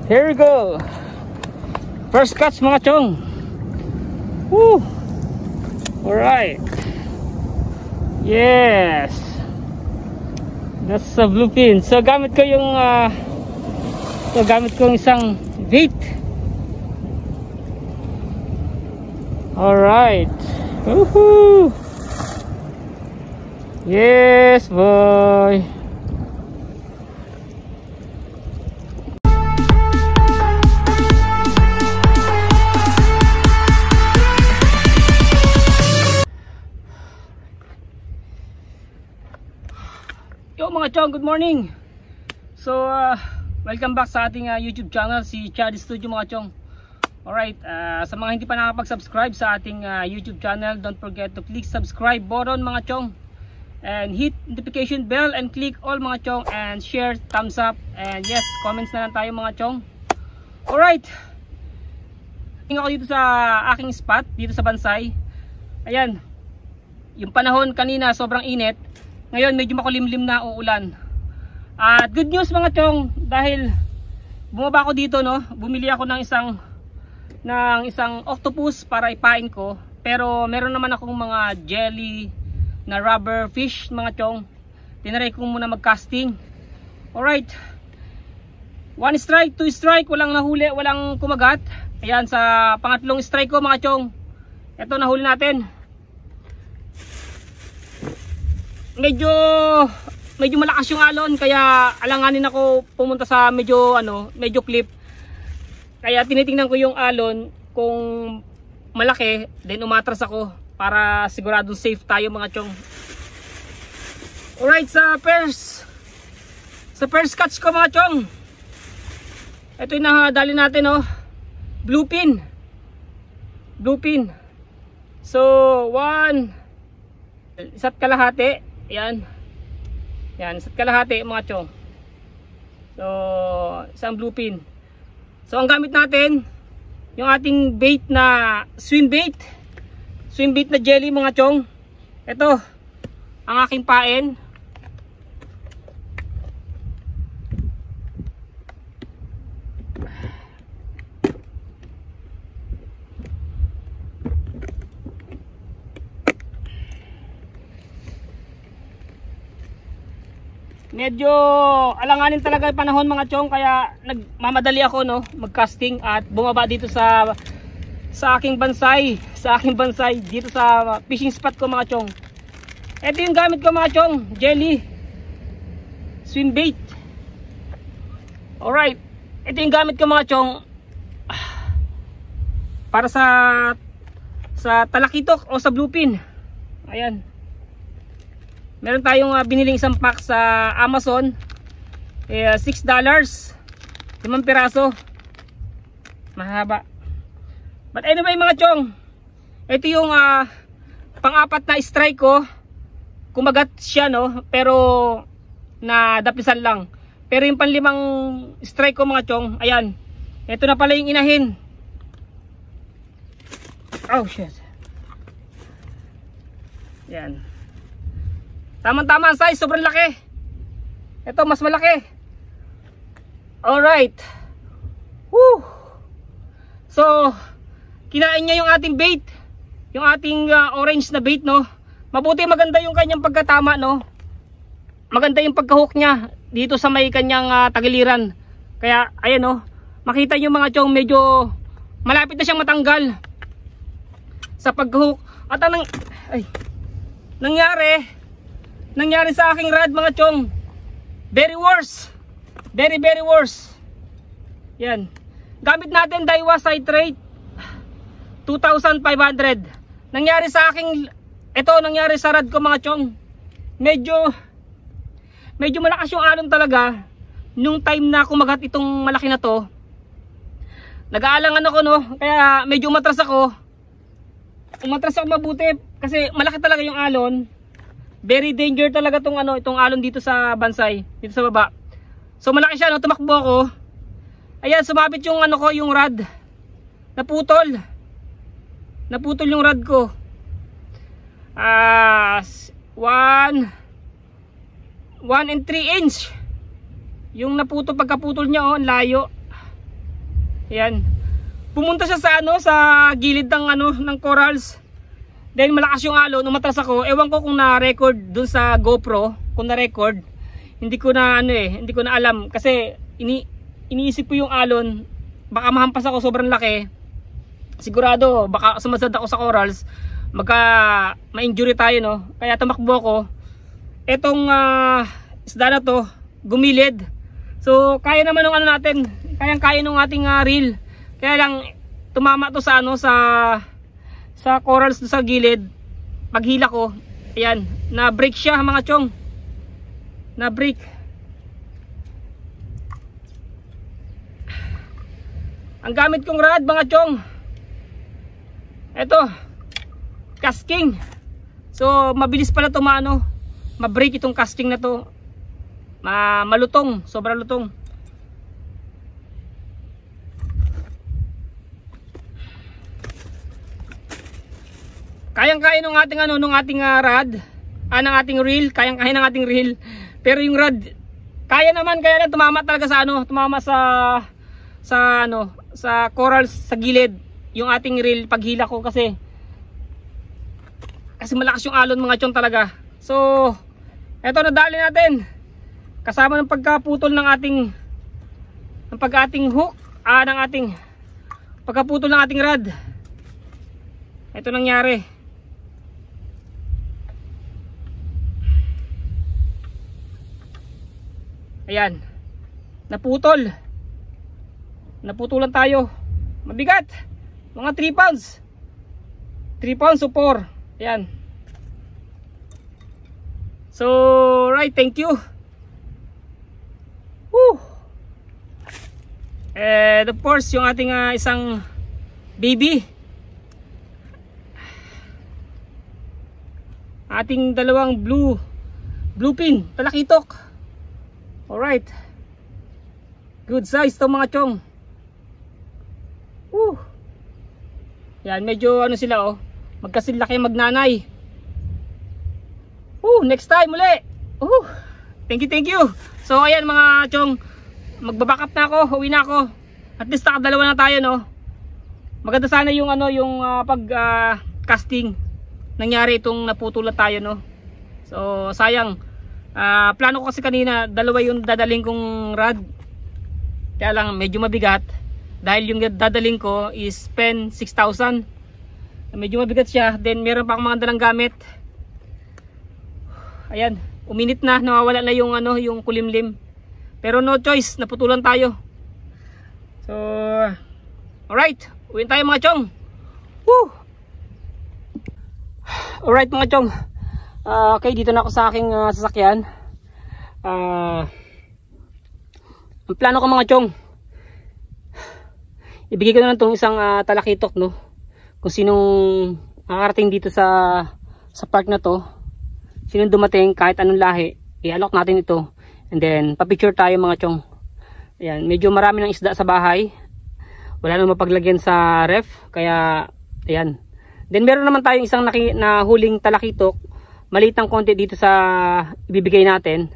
Here we go. First catch mga chong. Woo! Alright. Yes. That's a bluefin. So gamit ko yung isang bait. Alright. Woohoo! Yes, boy. Yo mga chong, good morning. So welcome back sa ating YouTube channel, si Chad Studio mga chong. Alright, sa mga hindi pa nakapag-subscribe sa ating YouTube channel, don't forget to click subscribe button mga chong, and hit notification bell and click all mga chong, and share, thumbs up, and yes, comments na lang tayo mga chong. Alright, tingin ako dito sa aking spot, dito sa Bansay. Ayan, yung panahon kanina sobrang init. Ngayon medyo makulimlim na, uulan. At good news mga chong, dahil bumaba ako dito, no, bumili ako ng isang octopus para ipain ko. Pero meron naman akong mga jelly na rubber fish mga chong. Tinaray ko muna mag-casting. Alright, 1 strike, 2 strike, walang nahuli, walang kumagat. Ayan, sa pangatlong strike ko mga chong, ito nahuli natin. Medyo malakas yung alon, kaya alanganin ako pumunta sa medyo cliff. Kaya tinitingnan ko yung alon, kung malaki, then umatras ako para siguradong safe tayo mga chong. Alright, sa first catch ko mga chong, ito yung nakadali natin, oh, bluefin. So 1 isa't kalahati. Yan, isa't kalahati mga chong. So isang bluefin. So ang gamit natin, yung ating bait na swim bait na jelly mga chong. Ito ang aking pain. Medyo alanganin talaga yung panahon mga chong, kaya nagmamadali ako, no, mag-casting at bumaba dito sa aking bansay, dito sa fishing spot ko mga chong. Ito yung gamit ko mga chong, jelly swim bait. Alright, ito yung gamit ko mga chong para sa talakitok o sa bluefin. Ayan, meron tayong biniling isang pack sa Amazon, $6, 5 piraso, mahaba. But anyway mga chong, ito yung pang-apat na strike ko. Kumagat siya, no, pero nadapisan lang. Pero yung panlimang strike ko mga chong, ayan, ito na pala yung inahin. Oh shit. Yan, tamang-tama ang size, sobrang laki. Ito mas malaki. Alright. Woo! So kinain niya yung ating bait, yung ating orange na bait, no. Mabuti maganda yung kanyang pagkatama, no. Maganda yung pagka-hook niya dito sa may kanyang tagiliran. Kaya ayan, no, makita nyo mga chong, medyo malapit na siyang matanggal sa pagka-hook. At nangyari sa aking rod mga chong, very worse. Yan, gamit natin Daiwa Citrate 2,500. Nangyari sa rod ko mga chong, medyo malakas yung alon talaga. Nung time na kumagat itong malaki na to, nag-aalangan ako, no, kaya medyo umatras ako mabuti, kasi malaki talaga yung alon. Very danger talaga itong alon dito sa Bansay, dito sa baba. So malaki siya, no, tumakbo ako. Ayan, sumabit yung yung rod. Naputol yung rod ko. 1 and 3 inch yung naputol. Pagkaputol niya, oh, ang layo. Ayan. Pumunta siya sa ano, sa gilid ng ano, ng corals. Then malakas yung alon, umatras ako. Ewan ko kung na-record dun sa GoPro, kung na-record. Hindi ko na ano hindi ko na alam kasi iniisip ko yung alon, baka mahampas ako, sobrang laki. Sigurado baka sumasad ako sa corals, ma-injury tayo, no. Kaya tumakbo ako. Etong isda na to, gumilid. So kaya naman ng ano natin, kayang-kaya ng ating reel. Kaya lang tumama to sa ano, sa corals sa gilid. Paghila ko, ayan, na-break siya mga chong. Na-break. Ang gamit kong rod mga chong, eto, casting. So mabilis pala to ma-break itong casting na to. Malutong, sobrang lutong. Kayang-kaya ng ating ano, ng ating rod, ng ating reel, kayang-kaya ng ating reel. Pero yung rod, kaya naman, kaya lang tumama talaga sa ano, tumama sa ano, sa corals sa gilid. Yung ating reel paghila ko kasi malakas yung alon mga chong talaga. So, eto, nadali natin. Kasama ng pagkaputol ng ating hook, ng ating pagkaputol ng ating rod. Ito nangyari. Ayan, naputol. Naputulan tayo. Mabigat. Mga 3 pounds. 3 pounds o 4. Ayan. So, right, thank you. Woo. And of course, yung ating isang baby. Ating dalawang bluefin, talakitok. Alright. Good size to mga chong. Woo. Yan, medyo ano sila magkasilaki magnanay. Next time uli. Thank you. So ayan mga chong, magbaback up na ako, uwi na ako. At least nakadalawa na tayo, no. Maganda sana yung ano, yung casting. Nangyari itong naputulan tayo, no. So sayang. Plano ko kasi kanina, dalawa yung dadaling kong rod. Kaya lang medyo mabigat. Dahil yung dadaling ko is pen 6,000. Medyo mabigat siya. Then meron pa akong mga dalang gamit. Ayan, uminit na, nawawala na yung ano, yung kulimlim. Pero no choice, naputulan tayo. So, alright, uwin tayo mga chong. Woo! Alright mga chong. Okay, dito na ako sa aking sasakyan. Ang plano ko mga chong, ibigay ko na lang itong isang talakitok, no? Kung sinong makakarating dito sa park na to, sinong dumating kahit anong lahi, i-alok natin ito. And then papicture tayo mga chong. Ayan, medyo marami ng isda sa bahay. Wala nang mapaglagyan sa ref, kaya ayan. Then meron naman tayong isang nahuling talakitok. Maliit ng konti dito sa ibibigay natin.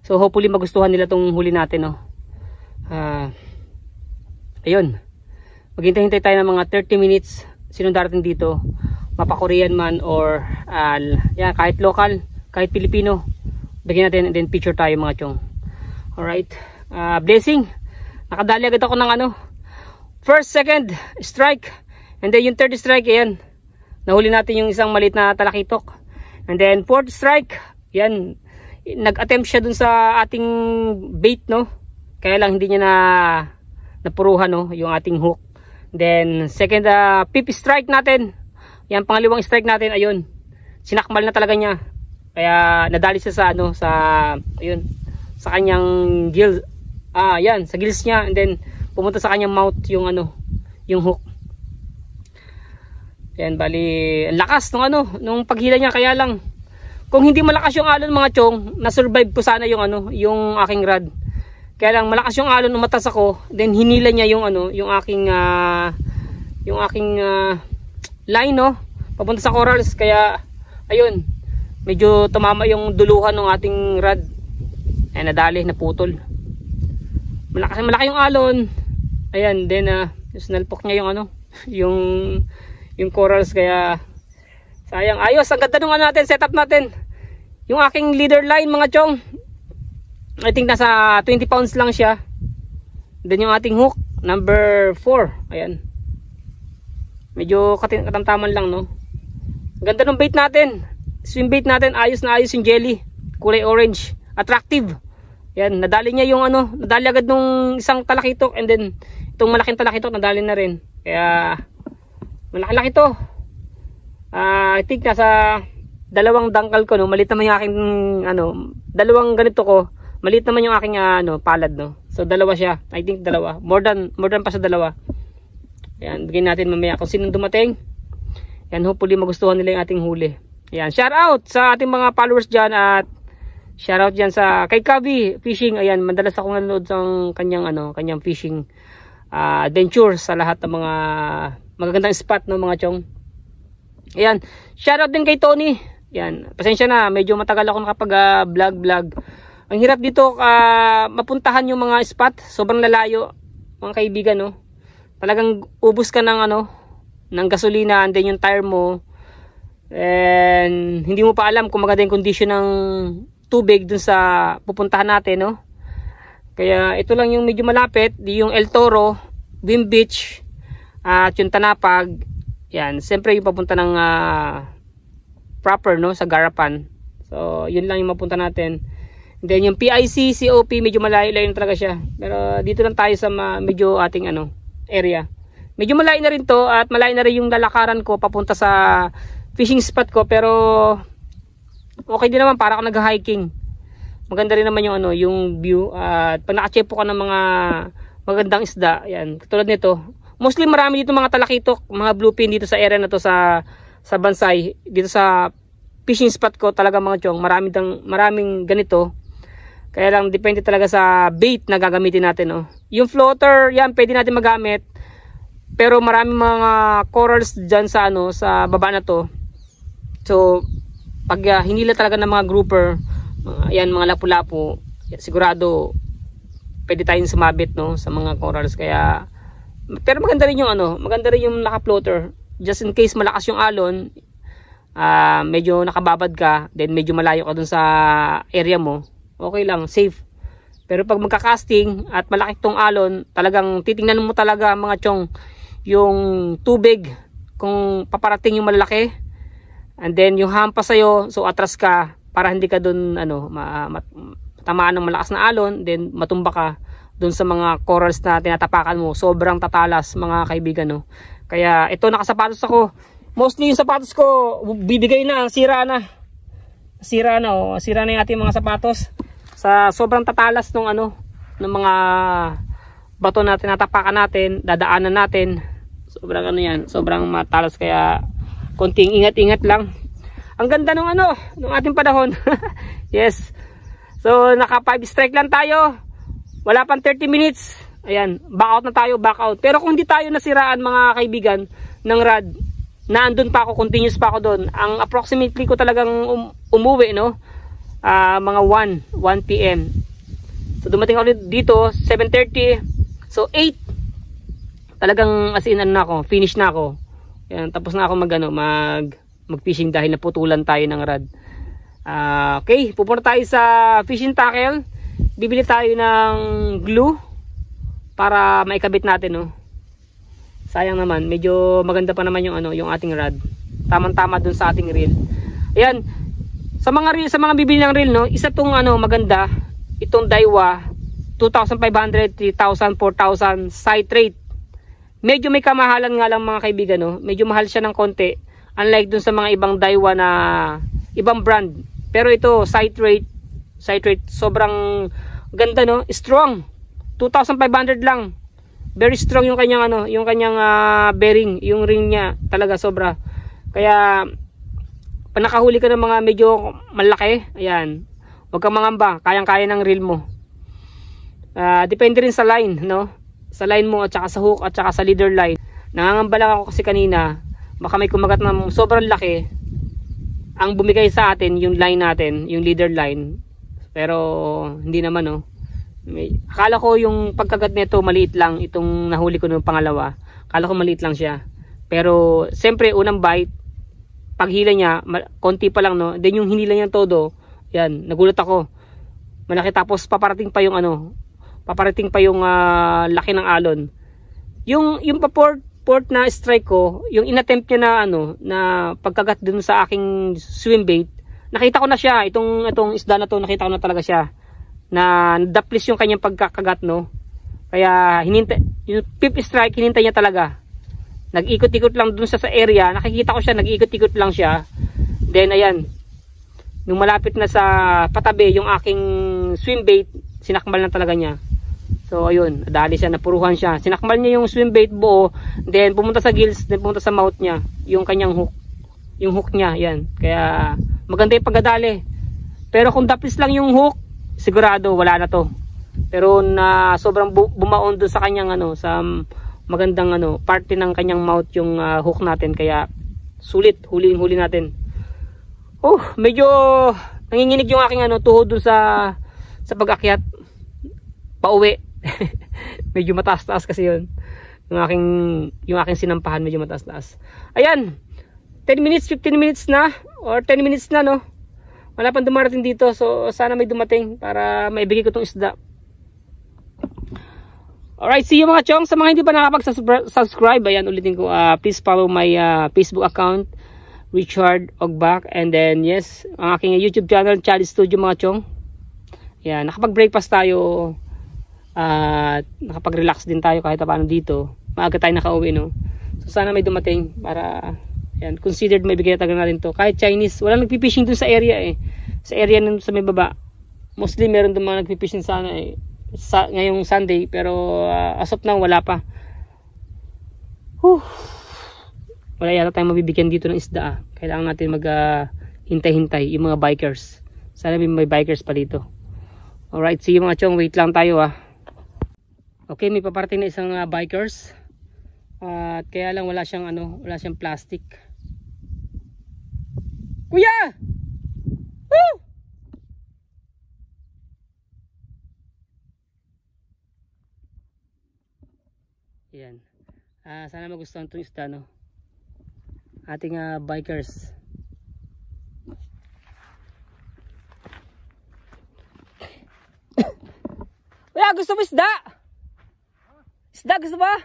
So hopefully magustuhan nila tong huli natin, no. Ayun. Maghintay-hintay tayo ng mga 30 minutes. Sinong darating dito, mapa-Korean man or yan, kahit local, kahit Pilipino. Bigyan natin and then picture tayo mga chong. Alright. Blessing. Nakadali agad ako ng ano, first, second strike. And then yung third strike, ayan. Nahuli natin yung isang maliit na talakitok. And then fourth strike, yan, nag-attempt siya dun sa ating bait, no. Kaya lang hindi niya napuruhan, no, yung ating hook. Then second, fifth strike natin. Yan, pangalawang strike natin, ayun. Sinakmal na talaga niya. Kaya nadali siya sa ano, sa ayun, sa kanyang gills. Yan, sa gills niya, and then pumunta sa kanyang mouth yung ano, yung hook. Yan, bali, lakas nung ano, nung paghila niya. Kaya lang, kung hindi malakas yung alon mga chong, na-survive ko sana yung ano, yung aking rod. Kaya lang malakas yung alon, umatas ako, then hinila niya yung ano, yung aking line, no, papunta sa corals. Kaya ayun, medyo tumama yung duluhan ng ating rod. Ay, nadali, naputol. Malaki yung alon. Ayan, then sinalpok niya yung ano, yung corals, kaya sayang. Ayos, ang ganda nung ano natin, setup natin. Yung aking leader line mga chong, I think nasa 20 pounds lang siya. Then yung ating hook number 4, ayan. Medyo katamtaman lang, no. Ganda ng bait natin. Swim bait natin, ayos na ayos yung jelly. Kulay orange, attractive. Yan, nadali niya yung ano, nadali agad nung isang talakitok, and then itong malaking talakitok nadali na rin. Kaya malaki-laki to. I think nasa dalawang dangkal ko, no. Maliit naman yung aking ano, dalawang ganito ko. Maliit naman yung aking ano, palad, no. So dalawa siya. I think dalawa. More than pa sa dalawa. Yan, bigyan natin mamaya kung sinong dumating. Yan, hopefully magustuhan nila yung ating huli. Yan, shout out sa ating mga followers diyan, at shout out diyan sa kay Kavi Fishing. Ayan, madalas akong nanonood sa kanyang fishing adventure sa lahat ng mga magagandang spot, no mga chong. Ayan, shout out din kay Tony. Yan, pasensya na, medyo matagal ako nakapag vlog. Ang hirap dito mapuntahan yung mga spot, sobrang lalayo mga kaibigan, no. Talagang ubos ka ng ng gasolina, and then yung tire mo, and hindi mo pa alam kung maganda yung condition ng tubig dun sa pupuntahan natin, no. Kaya ito lang yung medyo malapit, yung El Toro, Wim Beach, at yung Tanapag. Yan, siyempre yung papunta ng proper, no, sa Garapan. So yun lang yung mapunta natin. And then yung PIC, COP, medyo malayo-layo na talaga siya. Pero dito lang tayo sa medyo ating area. Medyo malayo na rin to, at malayo na rin yung lalakaran ko papunta sa fishing spot ko, pero okay din naman, para ako nag-hiking. Maganda rin naman yung yung view, at pag nakachepo ka ng mga magandang isda, yan, katulad nito. Mostly marami dito mga talakitok, mga bluefin dito sa area na to, sa Bansay, dito sa fishing spot ko talaga mga chong, maraming ganito. Kaya lang depende talaga sa bait na gagamitin natin, no. Yung floater, yan pwede natin magamit. Pero maraming mga corals diyan sa sa baba na to. So pag hinila talaga ng mga grouper, yan mga lapu-lapu, sigurado pwede tayong sumabit, no, sa mga corals. Kaya pero maganda rin yung maganda rin yung naka-floater, just in case malakas yung alon, medyo nakababad ka, then medyo malayo ka dun sa area mo, okay lang, safe. Pero pag magka-casting at malaki tong alon, talagang titingnan mo talaga mga chong yung tubig, kung paparating yung malaki, and then yung hampas sa'yo, so atras ka para hindi ka dun tamaan ng malakas na alon, then matumba ka dun sa mga corals na tinatapakan mo. Sobrang tatalas mga kaibigan, no. Kaya ito, nakasapatos ako. Mostly yung sapatos ko bibigay na, sira na yung ating mga sapatos sa sobrang tatalas ng ng mga bato na tinatapakan natin, dadaanan natin. Sobrang yan, sobrang matalas, kaya konting ingat-ingat lang. Ang ganda ng ng ating panahon. Yes. So naka 5 strike lang tayo. Wala pang 30 minutes. Ayan, back out na tayo, back out. Pero kung hindi tayo nasiraan mga kaibigan ng rod, naandun pa ako, continuous pa ako doon. Ang approximately ko talagang umuwi, no, mga 1 PM. So dumating ako dito 7:30. So 8 talagang as in na ako, finish na ako. Yan, tapos na ako mag-fishing dahil naputulan tayo ng rod. Okay, pupunta tayo sa fishing tackle. Bibili tayo ng glue para maikabit natin, no. Sayang naman, medyo maganda pa naman yung ating rod. Tamang-tama dun sa ating reel. Ayan, sa mga bibili ng reel, no, isa tong maganda, itong Daiwa 2,500, 3,000, 4,000 citrate. Medyo may kamahalan nga lang mga kaibigan, no. Medyo mahal siya ng konti, unlike dun sa mga ibang Daiwa na ibang brand. Pero ito citrate sobrang ganda, no, strong. 2,500 lang. Very strong yung kanyang bearing, yung ring niya, talaga sobra. Kaya pag nakahuli ka ng mga medyo malaki, ayan, huwag kang mangamba, kayang-kaya ng reel mo. Depende rin sa line, no? Sa line mo, at saka sa hook, at saka sa leader line. Nangangamba lang ako kasi kanina, baka may kumagat na sobrang laki. Ang bumigay sa atin yung line natin, yung leader line. Pero hindi naman, no. Akala ko yung pagkagat nito maliit lang, itong nahuli ko nung pangalawa. Akala ko maliit lang siya. Pero siyempre unang bite, paghila niya, konti pa lang, no. Then yung hinila niya todo, yan, nagulat ako. Malaki, tapos paparating pa yung laki ng alon. Yung port na strike ko, yung inattempt niya na pagkagat dun sa aking swim bait, nakita ko na siya, itong isda na to, nakita ko na talaga siya. Na daplis yung kanyang pagkakagat, no. Kaya yung fifth strike, hinintay niya talaga. Nag-ikot-ikot lang dun sa area, nakikita ko siya, nag-ikot-ikot lang siya. Then ayan, nung malapit na sa patabi yung aking swim bait, sinakmal na talaga niya. So ayun, nadali siya, napuruhan siya. Sinakmal niya yung swim bait buo, then pumunta sa gills, then pumunta sa mouth niya, yung kanyang hook. Yung hook niya, yan. Kaya maganda yung pagdadali. Pero kung daplis lang yung hook, sigurado wala na to. Pero na sobrang bumaon doon sa kanyang sa magandang parte ng kanyang mouth yung hook natin, kaya sulit, huli natin. Medyo nanginginig yung aking tuhod doon sa pag-akyat pauwi. Medyo mataas-taas kasi yun. Yung aking sinampahan medyo mataas-taas. Ayan. 10 minutes, 15 minutes na or 10 minutes na, no. Wala pang dumarating dito, so sana may dumating para maibigay ko tong isda. Alright, see you mga chong. Sa mga hindi pa nakapag-subscribe, ayan, ulitin ko, please follow my Facebook account, Richard Ogbak, and then yes, ang aking YouTube channel, Chad Studio mga chong. Ayan, nakapag-breakfast tayo at nakapag-relax din tayo kahit paano dito. Maaga tayo nakauwi, no. So sana may dumating para yan, considered may bigay tagal na rin to. Kahit Chinese, wala nagpipishing dun sa area sa area nun sa may baba. Mostly meron dun mga nagpipishing sana ngayong Sunday, pero as of now wala pa. Wala yata tayong mabibigyan dito ng isda. Kailangan natin hintay-hintay yung mga bikers. Sana may bikers pa dito. Alright, see you mga chong, wait lang tayo Okay, may paparating na isang bikers. At kaya lang wala siyang plastic. Kuya! Woo! Yan. Sana magustuhan itong isda, no. Ating bikers. Kuya, gusto mo isda? Isda, gusto ba?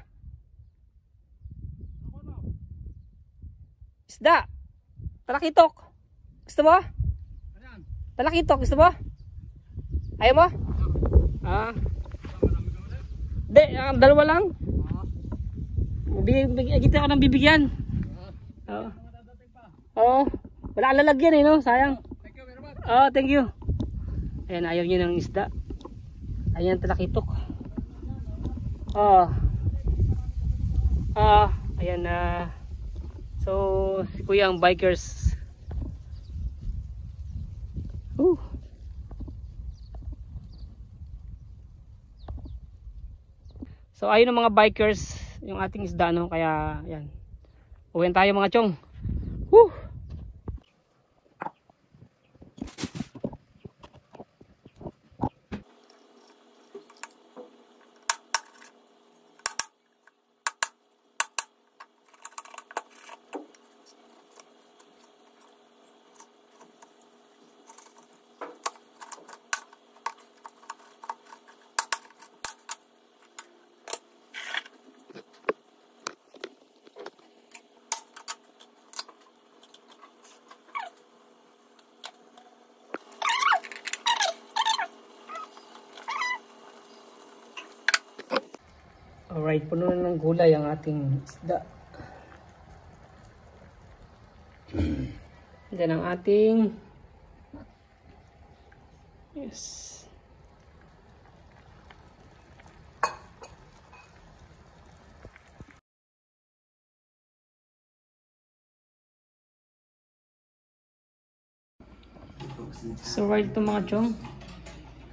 Isda. Talakitok. Gusto mo? Talakitok, gusto mo? Ayaw mo? Hindi, dalawa lang. Kita ko ng bibigyan. Wala lalagyan no? Sayang. Thank you. Ayan, ayaw niya ng isda. Ayan, talakitok. Ayan so si kuya ang bikers. So ayun ang mga bikers, yung ating isda, no. Kaya ayan, uwian tayo mga chong. Alright, puno na ng gulay ang ating isda. Then ang ating so right ito mga chong.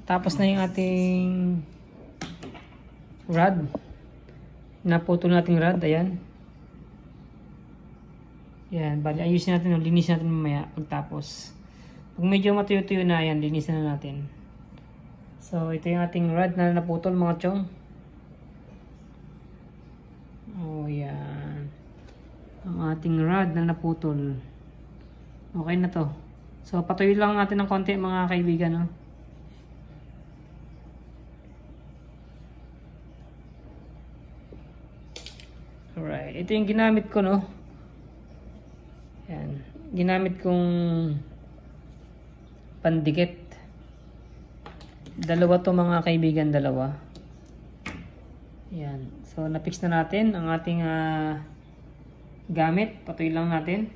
Tapos na yung ating rod. Naputo natin rod, ayan. Yan, bali ayusin natin, linisin natin mamaya pagtapos. Pag medyo matuyo-tuyo na, ayan, linisin na natin. So ito yung ating rod na naputol mga chong. Oh yan. Ang ating rod na naputol. Okay na to. So patuloy lang natin ng konti mga kaibigan. No? Alright. Ito yung ginamit ko no. Yan. Ginamit kong pandikit. Dalawa to mga kaibigan, dalawa. Yan. So, na-fix na natin ang ating gamit. Patuloy lang natin.